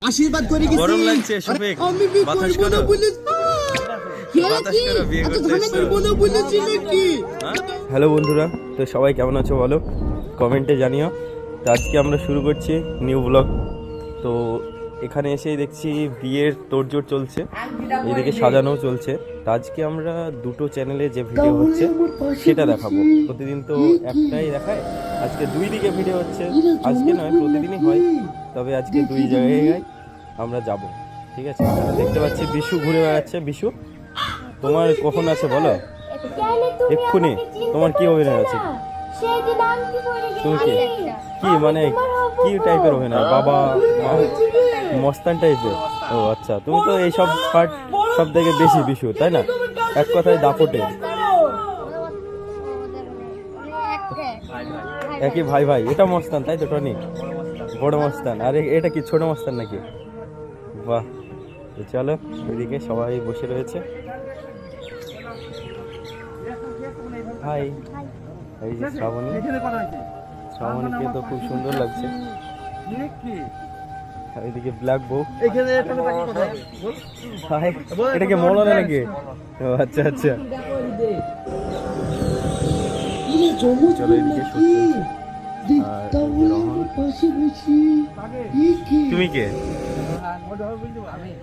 আশীর্বাদ করে গেছি। গরম লাগছে শফিক, আমি বিয়ে বাতাস করব না করো। বলে বাতাস করো, বিয়ে করতে এসছো। বলেছি নাকি? হ্যালো বন্ধুরা, তো সবাই কেমন আছো বলো, কমেন্টে জানিও। তো আজকে আমরা শুরু করছি নিউ ব্লগ। তো এখানে এসেই দেখছি বিয়ের তোড়জোড় চলছে, এদিকে সাজানোও চলছে। তো আজকে আমরা দুটো চ্যানেলে যে ভিডিও হচ্ছে সেটা দেখাবো। প্রতিদিন তো একটাই দেখায়, আজকে দুই দিকে ভিডিও হচ্ছে। আজকে নয়, প্রতিদিনই হয়, তবে আজকে দুই জায়গায় আমরা যাব। ঠিক আছে, দেখতে পাচ্ছি বিশু ঘুরে বেড়াচ্ছে। বিশু, তোমার কখন আছে বলো এক্ষুনি? তোমার কি অভিনয় আছে? তুমি কি মানে কি টাইপের অভিনয়? বাবা মস্তান টাইপের? ও আচ্ছা, তুমি তো এইসব পার্ট সব থেকে বেশি বিশু, তাই না? এক কথায় দাপটে। একই ভাই ভাই। এটা মস্তান তাই তো? টনি বড় মস্তান, আর এটা কি ছোট মস্তান নাকি? বাহ, তো চলো ওইদিকে সবাই বসে রয়েছে। হাই, এই যে শ্রাবণী, শ্রাবণীকে তো খুব সুন্দর লাগছে। এইদিকে ব্ল্যাক বউ। হাই, এটা কি মৌলানা নাকি? ও আচ্ছা আচ্ছা, চলো এদিকে শুট চলছে। তুমি কে?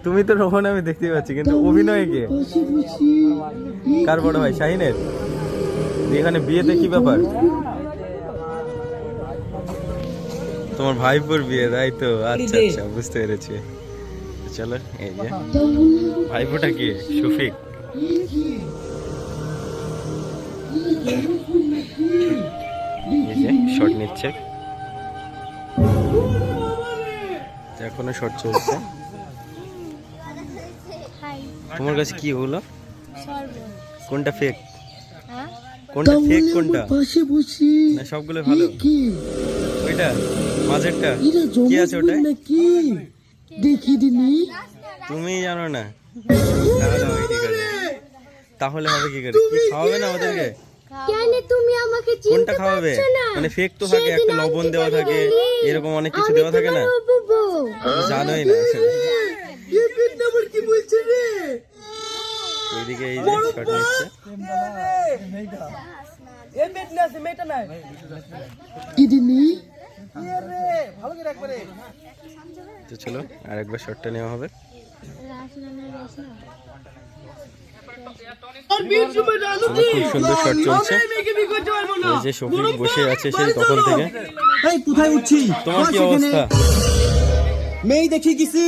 তুমি তো রোহন, আমি দেখতে পাচ্ছি, কিন্তু অভিনয় কে? কার বড় ভাই? শাহিনের? এখানে বিয়েতে কি ব্যাপার? তোমার ভাইপোর বিয়ে, তাই তো? আচ্ছা আচ্ছা, বুঝতে পেরেছি। চলো, এই যে ভাইপোটা কি? শফিক। এই যে শট নিচ্ছে, এখনো শট চলছে। তোমার কাছে কি হলো? কোনটা ফেক? কোনটা ফেক কোনটা? না সবগুলো ভালো। ওইটা মাঝেরটা কি আছে ওটা? দেখি দিনি তুমি জানো না? তাহলে হবে কি করে? তাহলে হবে কি করে? কি খাওয়াবে না ওদেরকে? কেন তুমি আমাকে চিনতে কোনটা খাওয়াবে? পারছো না? মানে ফেক তো থাকে, একটা লবণ দেওয়া থাকে, এরকম অনেক কিছু দেওয়া থাকে না? জানোই না আসলে। কি বলছে রে? ওইদিকে এই যে শট নিচ্ছে। তো চলো আরেকবার শটটা নেওয়া হবে। খুব সুন্দর শট চলছে। এই যে শফিক বসে আছে সেই তখন থেকে। কোথায় উঠছি? তোমার কি অবস্থা? মেয়ে দেখে গেছি।